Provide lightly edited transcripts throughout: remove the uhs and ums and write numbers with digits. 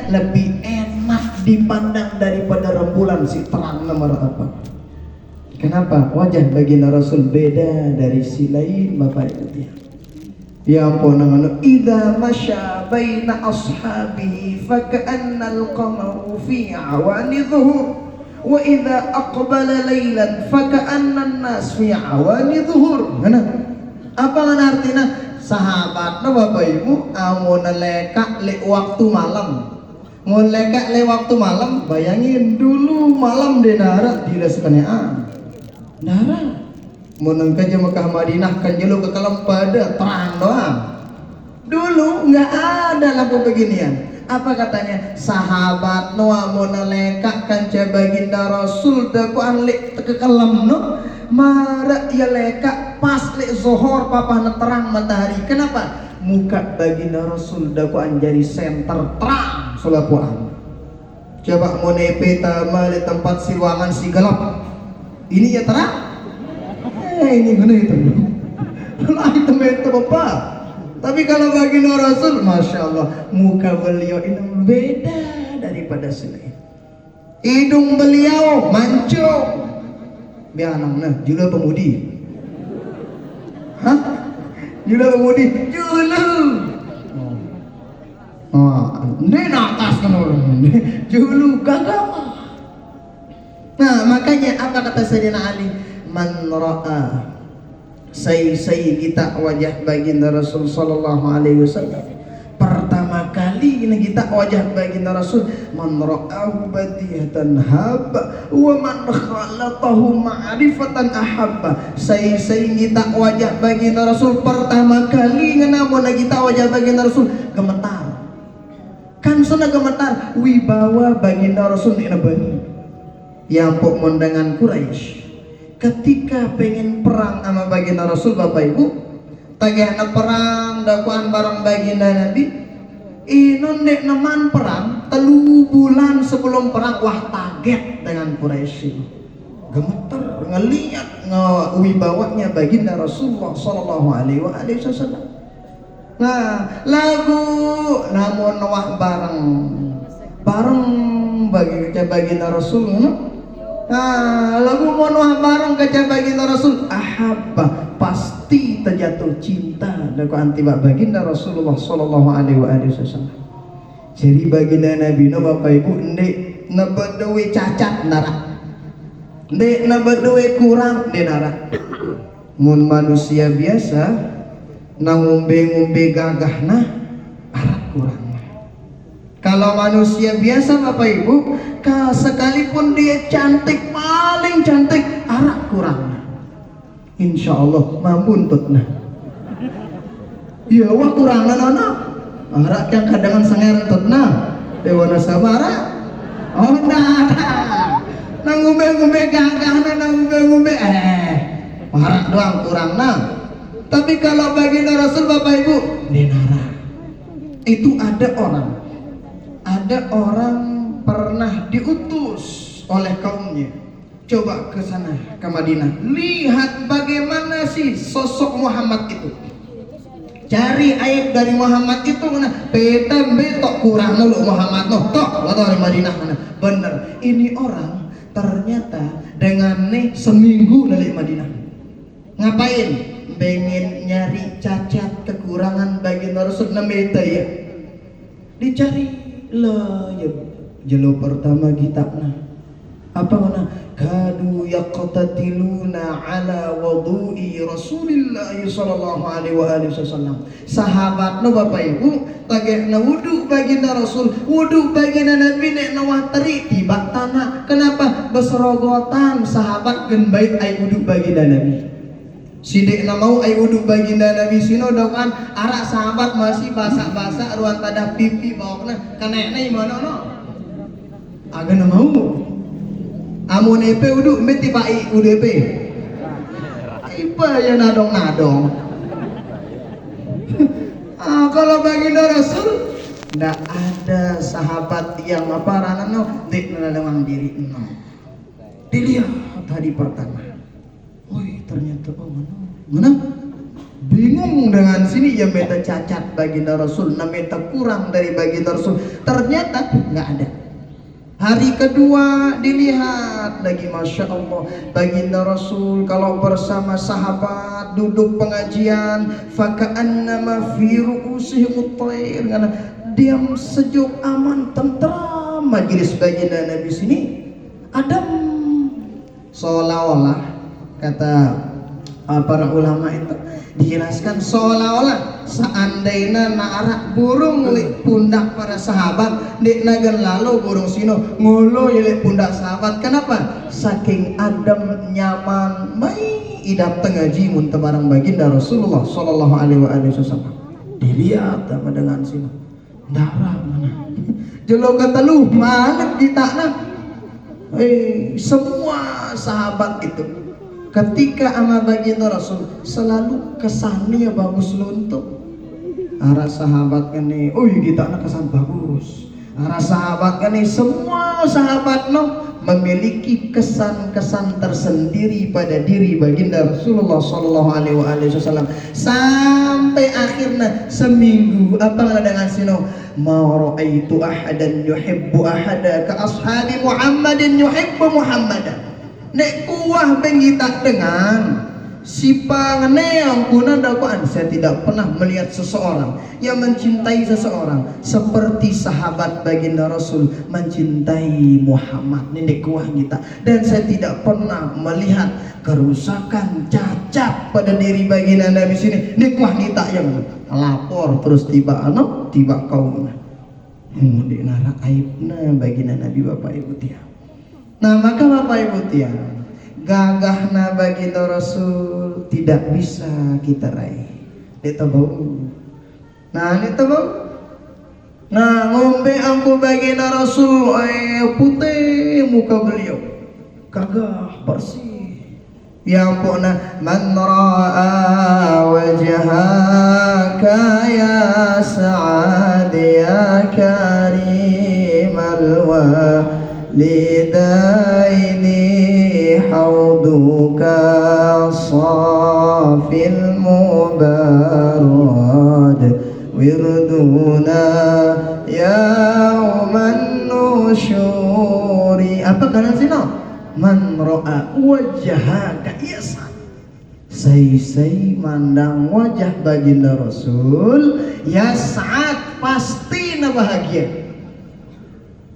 lebih enak dipandang daripada rembulan si terang nomor apa. Kenapa? Wajah baginda Rasul beda dari si lain, Bapak Ibu ya. Ya ampun, idza masya baina ashabihi faka'anna al-qamaru fi awani dhuhur wa idza aqbala lailan faka'anna an-nas fi awani dhuhur. Mana? Apa artinya? Sahabatna Bapak Ibu amun lekak le waktu malam. Mun lekak le waktu malam, bayangin dulu malam di darat dilaskenean. Darat mun ke Mekah Madinah kan jelo ke kalam pada terang doang. Dulu nggak ada lampu beginian. Apa katanya? Sahabat no amun lekak kanca baginda Rasul daku anlik ke kalam no marak ya lekak pas lek zuhur papah terang matahari. Kenapa? Muka baginda Rasul daku anjari senter terang sulapuan. Coba mau nepe tama di tempat si ruangan si gelap. Ini ya terang. Ini mana itu? Lah itu Bapak. Tapi kalau baginda Rasul, masya Allah, muka beliau ini beda daripada sini. Hidung beliau mancung. Biar anaknya jula pemudi. Hah? Jula pemudi, jula. Ini atas kan orang ini. Julu gagah. Nah makanya apa kata Sayyidina Ali? Man ra'a say kita wajah baginda Rasul sallallahu alaihi wasallam. Pertama kali ini kita wajah baginda Rasul, man ra'ahu badiyatan habba wa man khalatahu ma'rifatan ahabba. Say kita wajah baginda Rasul pertama kali ngenamun kita wajah baginda Rasul gemetar. Kan sana gemetar wibawa baginda Rasul di Nabi. Yang pemandangan Quraisy ketika pengen perang sama baginda Rasul Bapak Ibu tagahna perang dakwaan bareng baginda Nabi inon dek neman perang 3 bulan sebelum perang wah kaget dengan Quraisy gemeter ngeliat wibawanya baginda Rasulullah sallallahu alaihi wasallam. Nah lagu namun wah bareng baginda Rasul nah lagu monwah bareng kaca baginda Rasul ahabba pasti terjatuh cinta dengan anti baginda Rasulullah sallallahu alaihi wasallam. Jadi baginda Nabi no Bapak Ibu ndek nebedewe cacat nara ndek nebedewe kurang de nara mun manusia biasa ngombe-ngombe gagahna arak kurang. Kalau manusia biasa Bapak Ibu sekalipun dia cantik paling cantik arak kurang. Insya Allah mampuntutna. Ya wah kurangan anak arak yang kadangan sangerentutna dewana sabara. Oh nah ngombe-ngombe gagahna ngombe-ngombe arak doang kurangna. Tapi kalau baginda Rasul Bapak Ibu denara itu ada orang pernah diutus oleh kaumnya coba ke sana ke Madinah lihat bagaimana sih sosok Muhammad itu cari aib dari Muhammad itu mana peta betok kurang dulu Muhammad no tok atau dari Madinah mana bener ini orang ternyata dengan nih seminggu dari Madinah ngapain pengen nyari cacat kekurangan baginda Rasul namanya ya dicari lah ya jelo pertama kitabna apa mana kadu yaqtatiluna ala wudu'i Rasulillah sallallahu alaihi wasallam. Sahabatna Bapak Ibu tagehna wudu baginda Rasul wudu baginda Nabi nek nawah teri tiba tanah. Kenapa beserogotan sahabat gen bait ai wudu baginda Nabi sidik na mau ai wudu baginda Nabi sino dokan arak sahabat masih basa-basa ruang tadah pipi bawakna kanekna imana no agak na mau amun epe wudu meti pai wudu epe ipa ya nadong-nadong kalau baginda Rasul ndak ada sahabat yang apa ranano dik nalang diri no dilihat hari pertama. Woi ternyata mana Bingung dengan sini, ya minta cacat baginda Rasul, minta kurang dari baginda Rasul, ternyata nggak ada. Hari kedua dilihat lagi, Masya Allah, baginda Rasul kalau bersama sahabat duduk pengajian, faka'annama fi ru'usihim at-thair, diam sejuk, aman, tentram majelis baginda Nabi sini, adem, seolah-olah kata para ulama itu dijelaskan, seolah-olah seandainya naarak burung li pundak para sahabat dek nagan lalu burung sino ngulu li pundak sahabat. Kenapa? Saking adem, nyaman, mai idap tengaji muntah barang baginda Rasulullah sallallahu alaihi wasallam. Dilihat sama dengan sino darah mana jelo kata lu mana kita nah, semua sahabat itu ketika ama baginda Rasul selalu kesannya bagus luntuk. Arah sahabat ini, kita anak kesan bagus. Arah sahabat ini, semua sahabat memiliki kesan-kesan tersendiri pada diri baginda Rasulullah Sallallahu Alaihi Wasallam. Sampai akhirnya seminggu apa dengan sino, ma ra'aitu ahadan yuhibbu ahada ka ashabi Muhammadin yuhibbu Muhammadan. Nek kuah bengita dengan si pangeneang kuna dakwaan, saya tidak pernah melihat seseorang yang mencintai seseorang seperti sahabat baginda Rasul mencintai Muhammad. Nek kuah kita, dan saya tidak pernah melihat kerusakan, cacat pada diri baginda Nabi sini. Nek kuah kita yang lapor terus tiba kaum di narak aibna baginda Nabi Bapak Ibu tiang. Nah maka Bapak Ibu tiang, gagahna baginda Rasul tidak bisa kita raih. Itu bau. Nah itu bau. Nah ngombe aku baginda Rasul, putih muka beliau, gagah bersih. Ya ampuna, man ra'a wajhaka ya sa'ad ya karimal lidaini hauduka safil mubarad wirduna yauman nusyuri. Apa kanan sino? Man ro'a wajhaka yasa, say mandang wajah baginda Rasul, ya saat pasti na bahagia.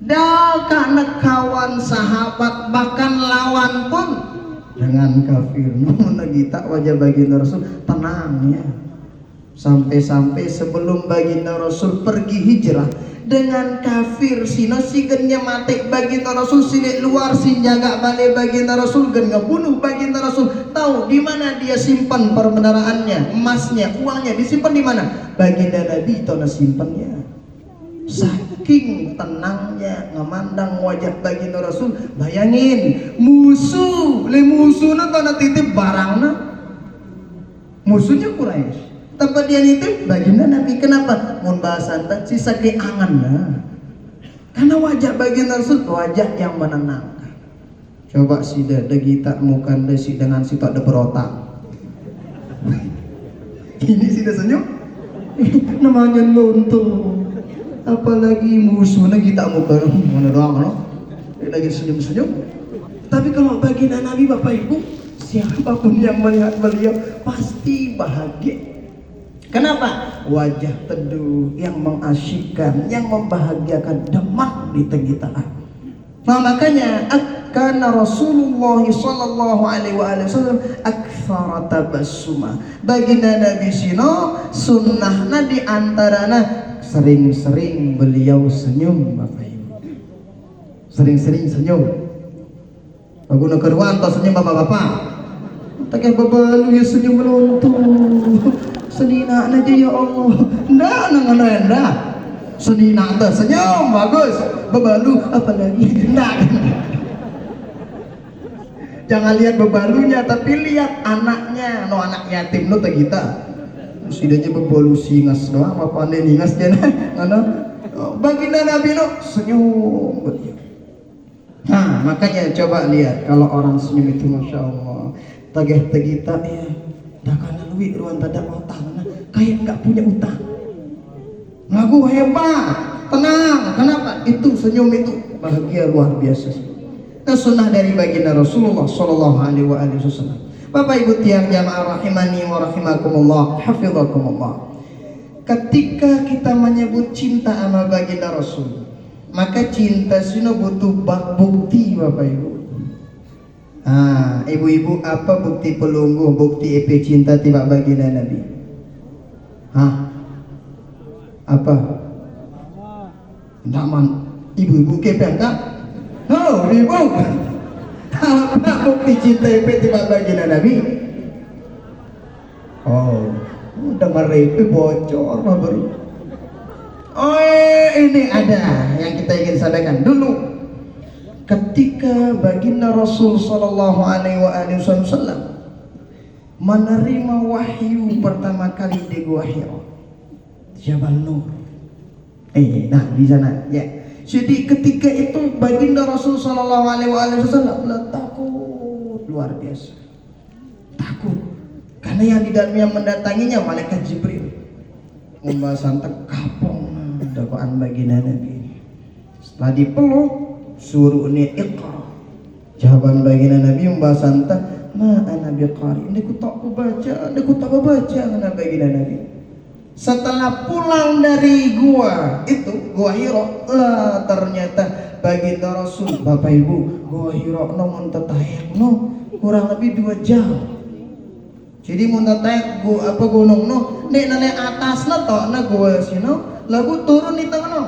Dah karena kawan sahabat bahkan lawan pun dengan kafir namun kita wajah baginda Rasul tenang ya. Sampai-sampai sebelum baginda Rasul pergi hijrah dengan kafir sino si gennya mati baginda Rasul silik luar si jaga balik baginda Rasul gen ngebunuh baginda Rasul. Tahu di mana dia simpan perbendaaraannya, emasnya, uangnya disimpan di mana? Baginda Nabi itu simpannya. Saking tenangnya ngemandang wajah baginda Rasul. Bayangin musuhnya tanah titip barangnya, musuhnya Quraisy, tempat dia nitip baginda Nabi. Kenapa? Mun bahasan si saking angan karena wajah baginda Rasul wajah yang menenangkan. Coba si dada kita mukan si dengan si tak ada berotak ini si dah senyum namanya luntur. Apalagi musuhnya kita mau mana doang no? Lagi senyum-senyum. Tapi kalau baginda Nabi Bapak Ibu, siapapun yang melihat beliau pasti bahagia. Kenapa? Wajah teduh yang mengasyikkan, yang membahagiakan, demak di tengah. Nah makanya karena Rasulullah sallallahu alaihi wasallam aktsara tabassuma. Baginda Nabi sino sunnahna di antarana sering-sering beliau senyum Bapak Ibu. Sering-sering senyum. Baguna keruan atau senyum bapak-bapak. Tak kayak babalu ya senyum meluntur. Senina aja ya Allah. Nggak. Senina aja senyum bagus. Babalu apalagi. Nggak. Jangan lihat babalunya tapi lihat anaknya. No anak yatim no tak kita. Sidanya berbolusi ngas doang apa ane ningas jana baginda Nabi no senyum. Nah makanya coba lihat kalau orang senyum itu Masya Allah tagih tagita ya dah kanan duit ruang tak ada utang, kayak nggak punya utang. Ngaku hebat, tenang. Kenapa? Itu senyum itu bahagia luar biasa. Itu sunnah dari baginda Rasulullah Shallallahu Alaihi Wasallam. Bapak Ibu tiang jamaah rahimani wa rahimakumullah, hafizakumullah. Ketika kita menyebut cinta sama baginda Rasul, maka cinta sino butuh bukti Bapak Ibu. Ibu-ibu, apa bukti pelunggu, bukti EP cinta tiba baginda Nabi? Apa? Daman ibu-ibu kepeng tak? Oh, ibu. Apa bukti cinta EP tiba baginda Nabi? Oh, udah mereka bocor baru. Oh, ini ada yang kita ingin sampaikan dulu. Ketika baginda Rasul Sallallahu Alaihi Wasallam menerima wahyu pertama kali di Gua Hira, Jabal Nur. Nah di sana ya. Jadi ketika itu baginda Rasul Sallallahu Alaihi Wasallam takut luar biasa, takut karena yang di dalamnya mendatanginya malaikat Jibril membahasan kapong dakwaan baginda Nabi. Setelah dipeluk suruh ni iqra, jawaban baginda Nabi membahasan ana biqari, ini ku tak baca ana baginda Nabi. Setelah pulang dari gua itu, Gua Hira, lah ternyata baginda Rasul, Bapak Ibu, Gua Hira no mentetayang no kurang lebih 2 jam. Jadi mentetayang gua apa gunung no, nek nane atas no to na gua sino, lagu turun di tengah no,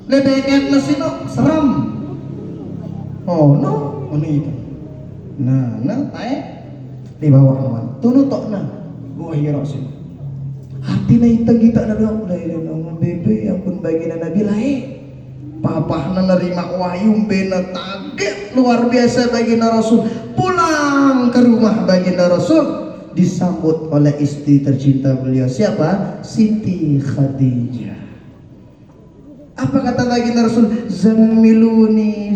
ledeket no sino seram. Oh no, ini itu. Nah, tae di bawah awan. Tunu tok na, Gua Hira sini. Hati na itang kita na doang, bebe yang pun baginda Nabi lae. Papa na nerima wahyu bena taget luar biasa baginda Rasul. Pulang ke rumah baginda Rasul disambut oleh istri tercinta beliau. Siapa? Siti Khadijah. Apa kata baginda Rasul? Zammiluni.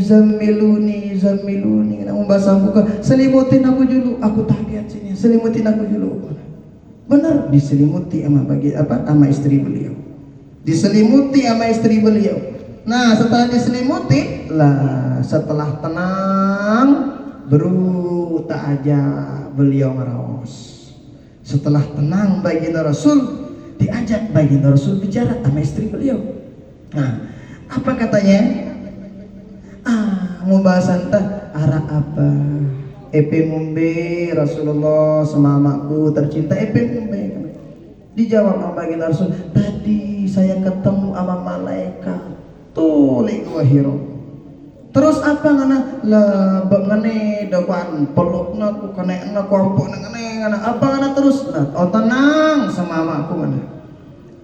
Nah, bahasa buka, selimutin aku dulu. Aku tabiat sini. Selimutin aku dulu. Benar, diselimuti sama istri beliau. Diselimuti sama istri beliau. Nah, setelah diselimuti, setelah tenang, baru tak aja beliau ngeraos. Setelah tenang baginda Rasul, diajak baginda Rasul bicara sama istri beliau. Nah, apa katanya? Mau bahas arah apa? Epe mumbe Rasulullah semamaku tercinta epe mumbe. Dijawab sama baginda Rasul, tadi saya ketemu sama malaikat tuh li Gua Hira. Terus apa ngana lah ngene dakwaan pelukna ku kena kelompok ngene apa ngana terus tenang sama mamaku ngana.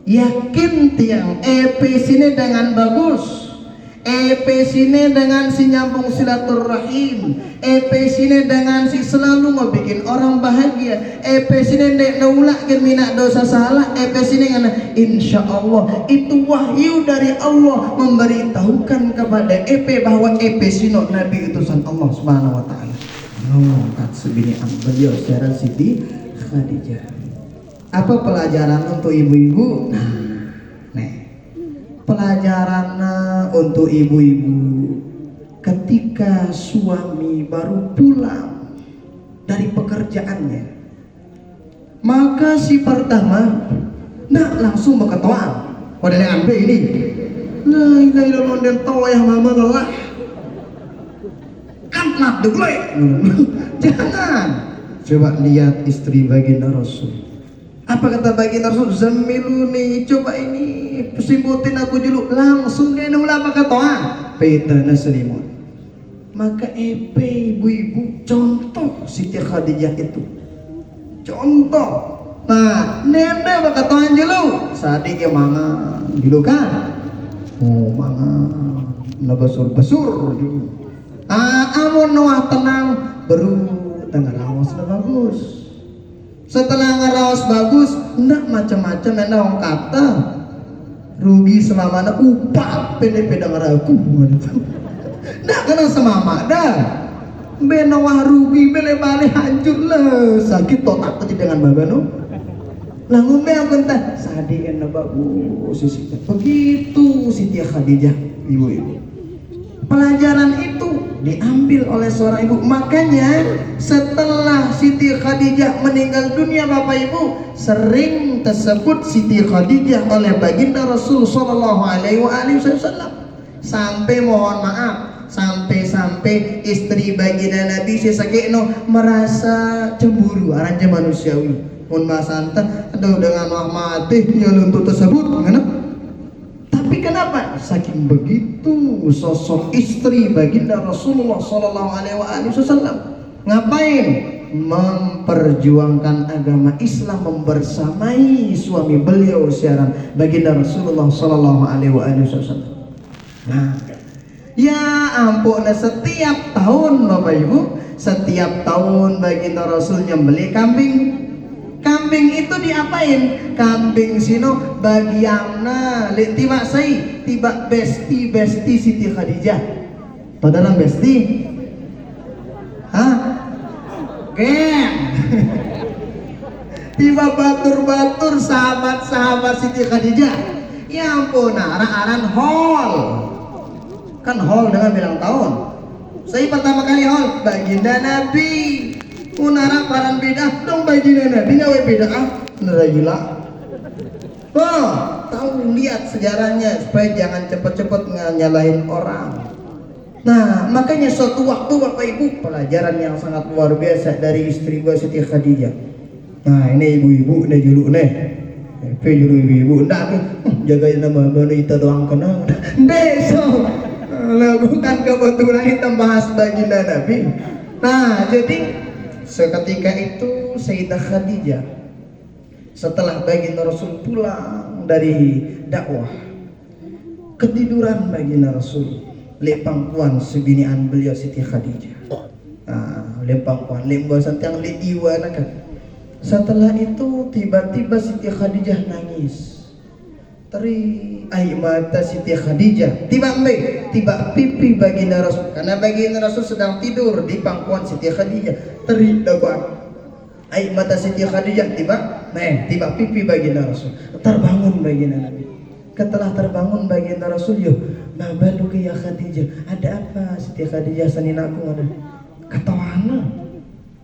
Yakin tiang EP sini dengan bagus, EP sini dengan si nyambung silaturahim, EP sini dengan si selalu mau bikin orang bahagia, EP sini dek naulak gemina dosa salah, EP sini ngana insya Allah itu wahyu dari Allah memberitahukan kepada EP bahwa EP sini Nabi utusan Allah Subhanahu Wa Taala. Kat sebini beliau secara Siti Khadijah. Apa pelajaran untuk ibu-ibu? Pelajaran untuk ibu-ibu ketika suami baru pulang dari pekerjaannya, maka si pertama langsung berketawa pada yang ambil ini la ilaha illallah dan tawa yang mama lelah kan nak deglek. Jangan. Coba lihat istri baginda Rasul. Apa kata baginda Rasul? Zammiluni, coba ini simbutin aku dulu. Langsung dia nula maka toa petana selimut. Maka ibu-ibu contoh Siti Khadijah itu. Contoh. Nah, nenda maka toa dulu. Sadik ya manga dulu kan. Oh manga nabasur-basur dulu. Amun noah tenang baru tengah rawas bagus. Setelah ngerawas bagus, enggak macam-macam enak orang kata rugi semamana upah pede-pede ngeraku. Enggak kena semama dah. Benawah rugi bele balik hancur lah sakit totak tadi dengan babano lah ngombe aku entah sadien na bagus begitu Siti Khadijah ibu-ibu. Pelajaran itu diambil oleh seorang ibu. Makanya setelah Siti Khadijah meninggal dunia Bapak Ibu, sering tersebut Siti Khadijah oleh baginda Rasul sallallahu alaihi wasallam. Sampai mohon maaf, sampai istri baginda Nabi si Sakeno merasa cemburu aranja manusiawi. Mun masanta aduh dengan mati nyeluntuh tersebut ngana. Tapi kenapa? Saking begitu sosok istri baginda Rasulullah sallallahu alaihi wasallam ngapain? Memperjuangkan agama Islam membersamai suami beliau siaran baginda Rasulullah sallallahu alaihi wasallam. Nah, ya ampun setiap tahun Bapak Ibu, setiap tahun baginda Rasul nyembelih kambing. Kambing itu diapain? Kambing sino bagianna tiba sai tiba besti Siti Khadijah. Padahal besti hah? Geng tiba batur sahabat Siti Khadijah. Ya ampun aran hall kan hall dengan bilang tahun. Saya pertama kali hall baginda Nabi unara paran beda dong baginda Nabi nyawa beda nera gila. Oh, tahu lihat sejarahnya supaya jangan cepet-cepet nyalahin orang. Nah, makanya suatu waktu Bapak Ibu pelajaran yang sangat luar biasa dari istri gua Siti Khadijah. Nah, ini ibu-ibu nih julu nih. Julu ibu-ibu ndak jagain nama wanita doang kena. Deso. Lah bukan kebetulan kita bahas baginda Nabi. Nah, jadi seketika itu Sayyidah Khadijah setelah baginda Rasul pulang dari dakwah ketiduran baginda Rasul lek pangkuan sebinian beliau Siti Khadijah. Lek pangkuan lek bosan yang lek iwa kan. Setelah itu tiba-tiba Siti Khadijah nangis. Teri air mata Siti Khadijah tiba pipi baginda Rasul karena baginda Rasul sedang tidur di pangkuan Siti Khadijah. Teri dakwah air mata Siti Khadijah tiba pipi baginda Rasul. Terbangun baginda Nabi. Setelah terbangun baginda Rasul, yo babaluka ya Khadijah, ada apa? Siti Khadijah sanin aku ada ketawana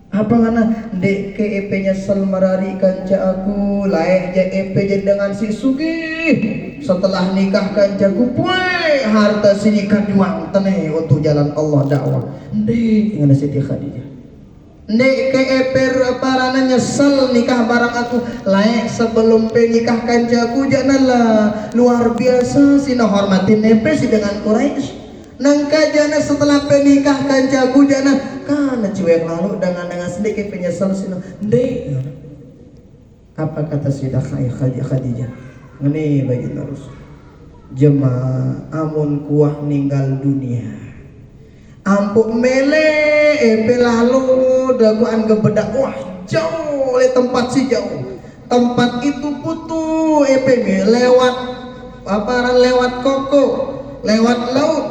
apa ngana dek ke EP nya selmerari kanca aku layak je EP je dengan si Sugih setelah nikah kancaku puai harta si nikah juang teneh untuk jalan Allah dakwah dek ngana Siti Khadijah dek ke EP parana nyesel nikah barang aku layak sebelum pe nikah kancaku janganlah luar biasa si hormatin EP si dengan Quraisy nangka jana setelah penikah kancaku jana karena cuek lalu dengan sedikit penyesal sino dek apa kata Sayyidah Khadijah ngene baginda Rasul jemaah amun kuah ninggal dunia ampuk mele lalu daguan gebedak wah jauh le tempat si jauh tempat itu putu lewat lewat koko lewat laut.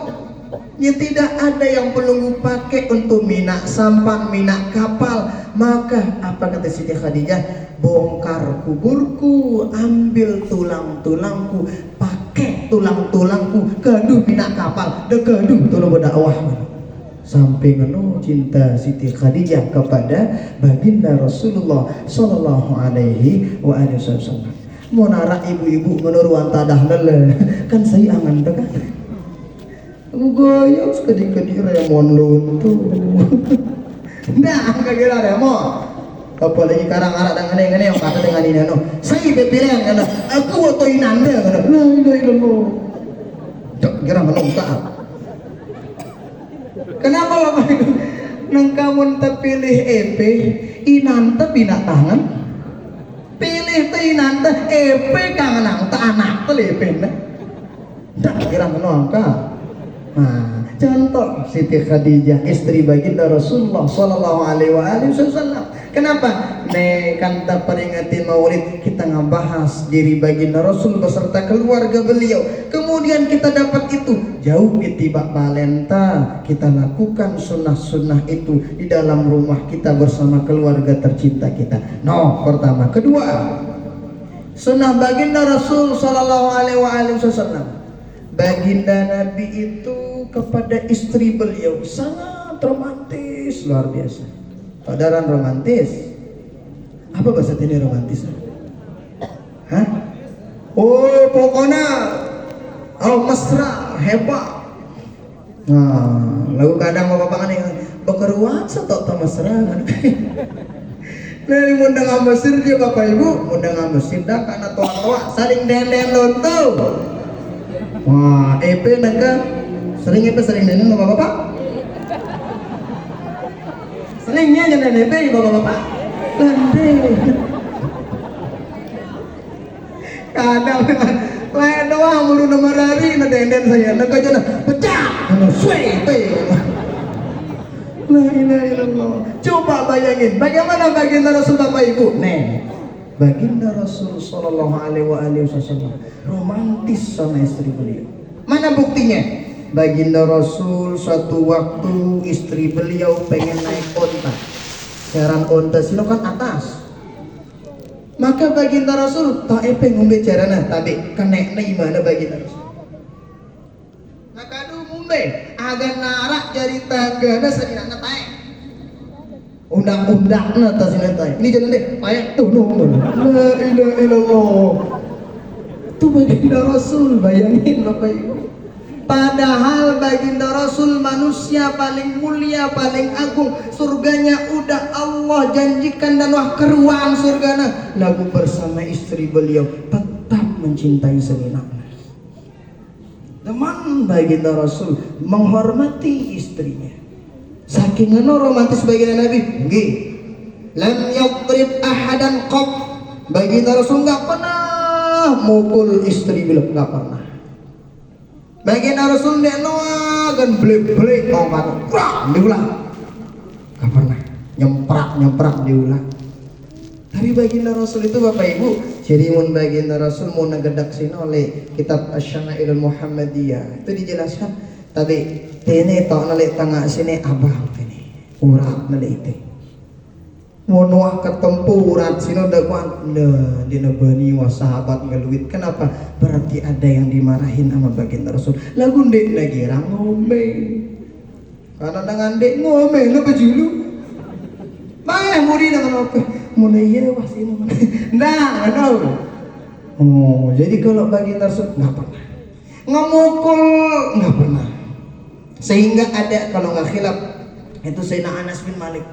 Ya tidak ada yang perlu pakai untuk minak sampan, minak kapal. Maka apa kata Siti Khadijah? Bongkar kuburku, ambil tulang-tulangku, pakai tulang-tulangku, gaduh minak kapal, gaduh tolong berdakwah. Sampai ngeno cinta Siti Khadijah kepada baginda Rasulullah sallallahu alaihi wasallam. Mau narak ibu-ibu menuruan tadah lele kan saya angan dekat. Gaya sekedi-kedi remon luntu. Nah, angka gila remon. Apalagi karang arak dengan ngene yang kata dengan ini no. Saya bepilih kan aku atau inanda kan. La ilaha illallah. Cok kira menungka. Kenapa Bapak Ibu? Nang kamu terpilih EP inanta binatangan. Pilih teh inanta EP kangen nang ta anak teh EP. Tak kira menungka. Nah, contoh Siti Khadijah istri baginda Rasulullah sallallahu alaihi wasallam. Kenapa? Kan tak peringati maulid kita ngebahas diri baginda Rasul beserta keluarga beliau. Kemudian kemudian kita dapat itu, jauh ditibak balenta, kita lakukan sunnah-sunnah itu di dalam rumah kita bersama keluarga tercinta kita. No, pertama. Kedua, sunnah baginda Rasul Sallallahu Alaihi Wasallam. Baginda Nabi itu kepada istri beliau sangat romantis, luar biasa. Saudara romantis. Apa bahasa ini romantis? Hah? Oh, pokoknya mesra, hebat. Nah, lalu kadang bapak kan yang bekeruan setok mesra kan. Dari mundang Mesir dia bapak ibu, mundang Mesir dah karena tua-tua saling den-den lonto. Wah, EP naga sering den-den bapak-bapak. Seringnya den EP bapak-bapak. Landai. Kadang lain doang mulu nomor hari den saya nak aja nak pecah sway la ilaha illallah. Coba bayangin bagaimana baginda Rasul bapak ibu. Baginda Rasul Sallallahu Alaihi Wasallam romantis sama istri beliau. Mana buktinya? Baginda Rasul suatu waktu istri beliau pengen naik onta. Jaran onta sino kan atas. Maka baginda Rasul tak ngombe carana tapi kena mana baginda Rasul. Maka ngombe agar narak jari tangga na sanina tae. Undang-undang na ta sinatay. Ini jalan deh, payak tuh nomor. La ilaha illallah. Itu baginda Rasul, bayangin Bapak Ibu. Padahal baginda Rasul manusia paling mulia, paling agung. Surganya udah Allah janjikan dan wah keruang surgana. Lagu bersama istri beliau tetap mencintai seninaknya. Teman baginda Rasul menghormati istrinya. Saking romantis baginda Nabi. Nggih. Lam yadrib ahadan qab. Baginda Rasul nggak pernah mukul istri beliau, nggak pernah. Baginda Rasul nek kan blek-blek kau kan diulang. Gak pernah nyemprak diulang. Tapi baginda Rasul itu Bapak Ibu, jadi mun baginda Rasul mau nagedak sini oleh kitab Asy-Syama'ilul Muhammadiyah itu dijelaskan tadi tene tok nalik tengah sini abang tene urat nalik itu. Mun wah ketempu urat sini udah kuat nah dina bani wa sahabat ngeluit. Kenapa? Berarti ada yang dimarahin sama baginda Rasul. Lagu ndek lagi ngombe. Karena dengan dek ngombe ngapa julu? Mah muri dengan apa? Mulai ya wah sini. Nah, tahu. Oh, jadi kalau baginda Rasul nggak pernah ngemukul, nggak pernah. Sehingga ada kalau nggak khilaf itu Sayyidina Anas bin Malik,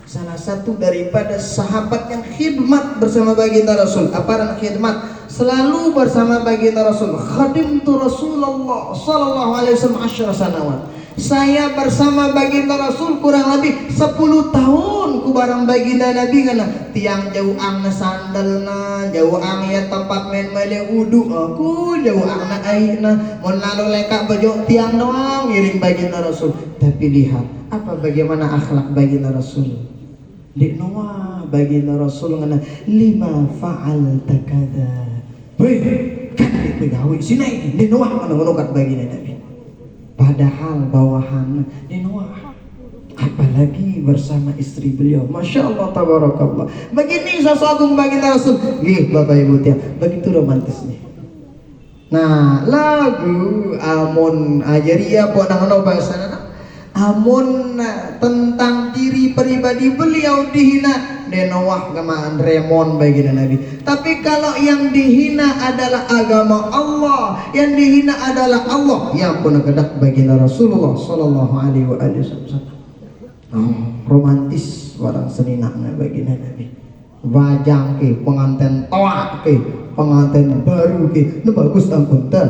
salah satu daripada sahabat yang khidmat bersama baginda Rasul. Apa khidmat? Selalu bersama baginda Rasul. Khadimtu Rasulullah sallallahu alaihi wasallam 10 sanawat. Saya bersama baginda Rasul kurang lebih 10 tahun ku barang baginda Nabi kana tiang jauh ang sandalna, jauh ang ya tempat main male wudu aku, jauh ang na aina, mun lalu leka bejo tiang doang ngiring baginda Rasul. Tapi lihat apa bagaimana akhlak baginda Rasul. Di noa baginda Rasul ngana lima fa'al takada. Weh, kan dipegawi sini di noa ngono kat baginda Nabi. Padahal bawahan di noa. Apalagi bersama istri beliau. Masya Allah tabarakallah. Begini sosok agung baginda Rasul. Nggih Bapak Ibu tiang, begitu romantisnya. Nah, lagu amun ajaria po nang ono bahasana amun tentang diri pribadi beliau dihina denowah gamaan remon baginda Nabi. Tapi kalau yang dihina adalah agama Allah, yang dihina adalah Allah, yang pun kedak baginda Rasulullah sallallahu alaihi wasallam. Romantis warang seninakna baginda Nabi. Wajang ke pengantin toa ke pengantin baru ke nu bagus ampun ta.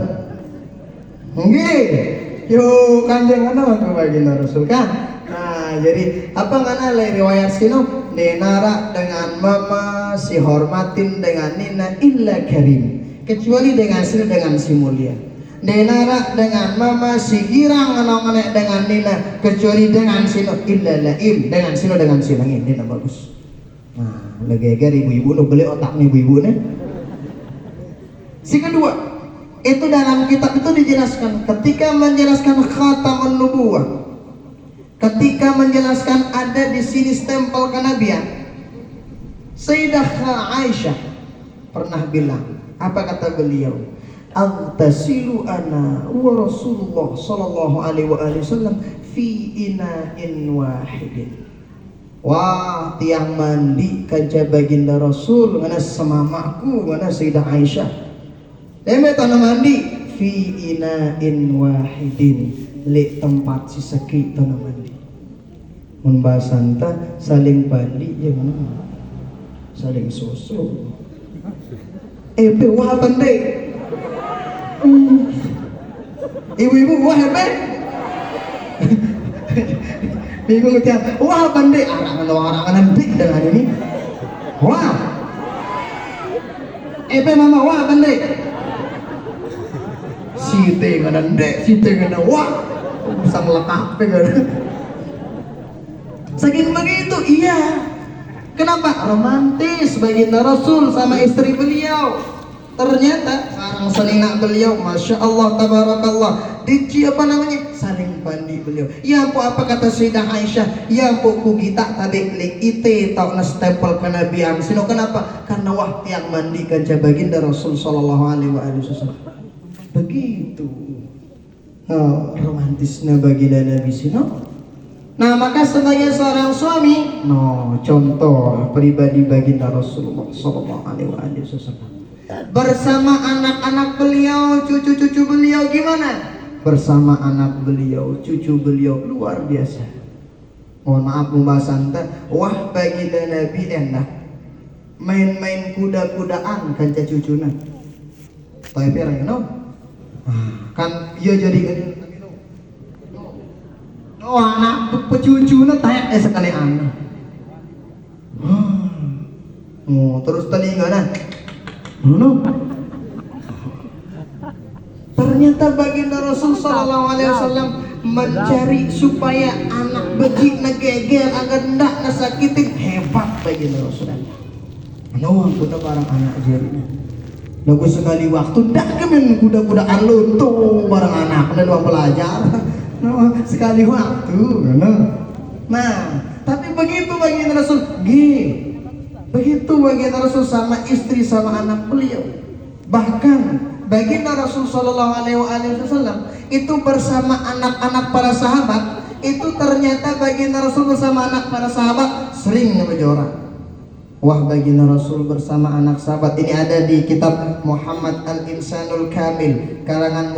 Nggih. Yo kanjeng ana ke baginda Rasul kan. Nah, jadi apa ngana le riwayat sino denara dengan mama si hormatin dengan nina illa karim, kecuali dengan si mulia. Denara dengan mama si girang ngana dengan nina, kecuali dengan sino illa laim, dengan sino dengan si langit dina bagus. Nah, lagi ibu-ibu nu beli otak nih ibu-ibu nih. Si kedua Itu dalam kitab itu dijelaskan ketika menjelaskan khatamun nubuwah, ketika menjelaskan ada di sini stempel kenabian, Sayyidah Aisyah pernah bilang, apa kata beliau? Aghtasilu ana wa Rasulullah sallallahu alaihi wasallam fi ina'in wahidin. Wah, tiang mandi kaca baginda Rasul mana semamaku mana Sayyidah Aisyah. Deme tanah mandi fi ina'in wahidin, le tempat sisaki tanah mandi. Mun basanta saling mandi ya mana? Saling susu. Wah pandai. Ibu-ibu wah hebat. Bingung tiap. Wah pandai orang dik dengan ini. Wah. Mama wah pandai. Site ngadan dek, site ngadan wah. Bisa melekap kan. Saking begitu iya. Kenapa? Romantis baginda Rasul sama istri beliau. Ternyata sarang selina beliau, masya Allah, tabarakallah, dici apa namanya, saling bandi beliau. Ya ampun, apa kata Sayyidah Aisyah? Ya ampun, ku kita tadi klik ite tau na stempel kenabian. Sino kenapa? Karena wah yang mandi kanca baginda Rasul sallallahu alaihi wasallam. Begitu. Oh, romantisnya baginda Nabi sino. Nah, maka sebagai seorang suami, contoh pribadi baginda Rasulullah sallallahu alaihi wasallam. Bersama anak-anak beliau, cucu-cucu beliau gimana? Bersama anak beliau, cucu beliau luar biasa. Mohon maaf pembahasan wah baginda Nabi enak main-main kuda-kudaan kanca cucuna. Tapi orang kan iya jadi gini. Oh anak pecucuna tayak sekali anak. Terus telinga nah. Ternyata baginda Rasul sallallahu alaihi wasallam mencari supaya anak becik ngegeger agar ndak nasakitin. Hebat baginda Rasul. Kuda barang anak jadinya. Lagu sekali waktu ndak kemen kuda-kudaan luntung barang anak dan uang belajar. Sekali waktu. Nah, tapi begitu baginda Rasul. Begitu baginda Rasul sama istri sama anak beliau. Bahkan baginda Rasul sallallahu alaihi wasallam itu bersama anak-anak para sahabat, itu ternyata baginda Rasul bersama anak para sahabat sering berjorak. Wah baginda Rasul bersama anak sahabat ini ada di kitab Muhammad Al-Insanul Kamil karangan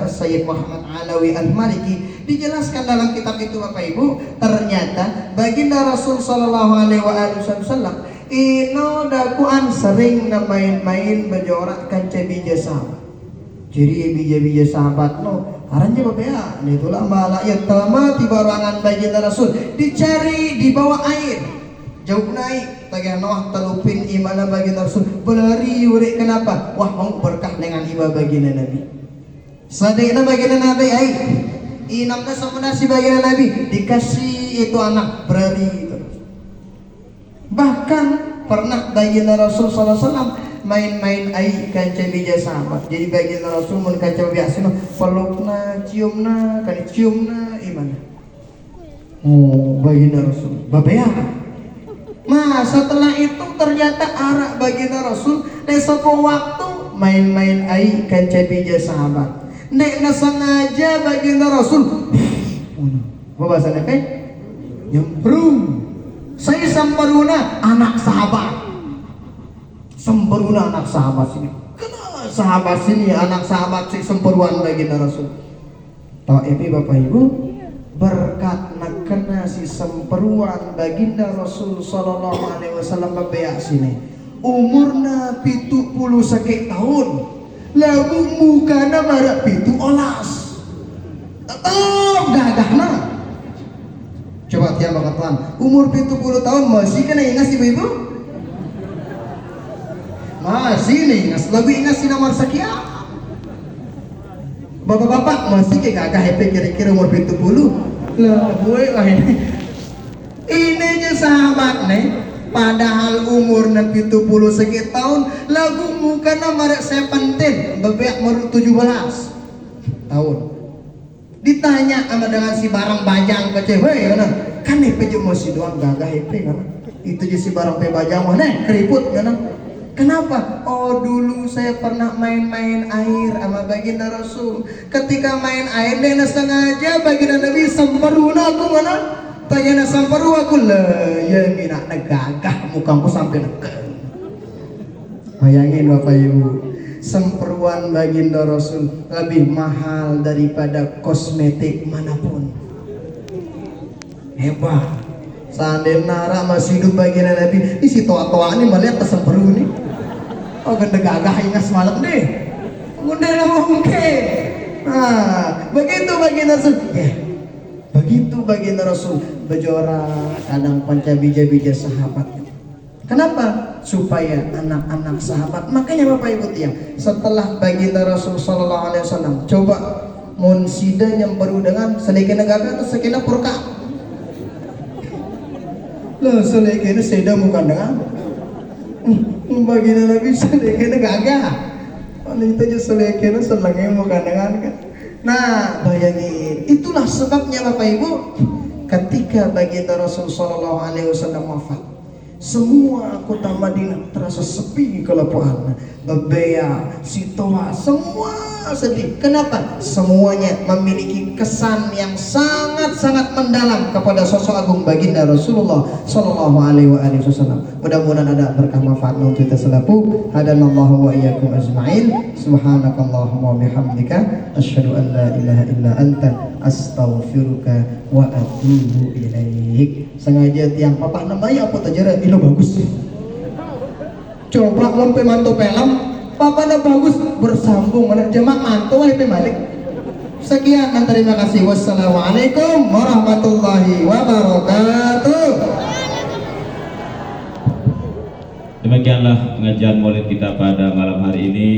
Sayyid Muhammad Alawi Al-Maliki. Dijelaskan dalam kitab itu Bapak Ibu, ternyata baginda Rasul sallallahu alaihi wasallam ino dakuan sering main-main berjorak kanca bija sahabat. Jadi bija-bija sahabat aranya Bapak ya, itulah malah yang telama tiba ruangan baginda Rasul dicari di bawah air. Jauh naik tagah Noah telupin imana baginda Rasul berlari urek kenapa? Wah mau berkah dengan iba baginda Nabi. Sadekna baginda Nabi inamna sama si baginda Nabi dikasih itu anak berlari. Bahkan pernah baginda Rasul sallallahu alaihi wasallam main-main kanca bija sahabat. Jadi baginda Rasul mun kanca biasa pelukna, ciumna, kali ciumna imana. Baginda Rasul babea. Nah, setelah itu ternyata arak baginda Rasul desoko waktu main-main kanca bija sahabat. Nek sengaja baginda Rasul. Apa bahasanya kayak nyemprung. Saya semperuna anak sahabat. Semperuna anak sahabat sini. Kenapa sahabat sini anak sahabat si semperuan baginda Rasul? Tahu ini Bapak Ibu, berkat nakena si semperuan baginda Rasul sallallahu alaihi wasallam bebeak sini. Umurna 70 sakit tahun. Lagu mukana barak 7 olas. Tetap gagahna. Coba tiap bakal umur 70 tahun masih kena ingat ibu-ibu? Masih nih ingat, lebih ingat si nomor sekian. Bapak-bapak masih kayak gagah happy kira-kira umur 70. Lah gue lah ini. Ini aja sahabat nih Padahal umur na 70 segi tahun lagu muka na marek 17 bebek meru 17 tahun. Ditanya sama dengan si barang bajang ke cewek kan peje masih doang gagah kan itu je si barang pe bajang mana keriput kan. Kenapa? Oh dulu saya pernah main-main air sama baginda Rasul. Ketika main air dia sengaja baginda Nabi semperuna aku mana? Tanya na semperu aku lah ya mina negagah mukaku sampai neken. Bayangin Bapak Ibu, semperuan baginda Rasul lebih mahal daripada kosmetik manapun. Hebat. Seandainya nara masih hidup baginda Nabi, isi toa-toa ini melihat semperu nih. Oh gede gagah ingat semalam deh. Udah mungkin. Nah, begitu baginda Rasul. Begitu baginda Rasul bejora kadang panca bija-bija sahabat. Kenapa? Supaya anak-anak sahabat. Makanya Bapak Ibu tiang, setelah baginda Rasul sallallahu alaihi wasallam coba mun sida yang baru dengan selekena gagah atau sekena purka. Lah selekena sida bukan dengan baginda Nabi selekena gagah. Paling itu aja selekena selangnya bukan dengan kan. Nah, bayangin, itulah sebabnya Bapak Ibu, ketika baginda Rasul sallallahu alaihi wasallam wafat, semua kota Madinah terasa sepi kelepuhan. Bebea, Sitoa, semua sedih. Kenapa? Semuanya memiliki kesan yang sangat-sangat mendalam kepada sosok agung baginda Rasulullah sallallahu alaihi wasallam. Mudah-mudahan ada berkah manfaat untuk kita selaku. Hadanallahu wa iyyakum ajmain. Subhanakallahumma wa bihamdika asyhadu an la ilaha illa anta astaghfiruka wa atubu ilaik. Sengaja tiang papah namanya apa tajara ilo bagus. Coba lempe mantu pelam, papana bagus bersambung mana jemak mantu pe balik. Sekian dan terima kasih. Wassalamualaikum warahmatullahi wabarakatuh. Demikianlah pengajian maulid kita pada malam hari ini.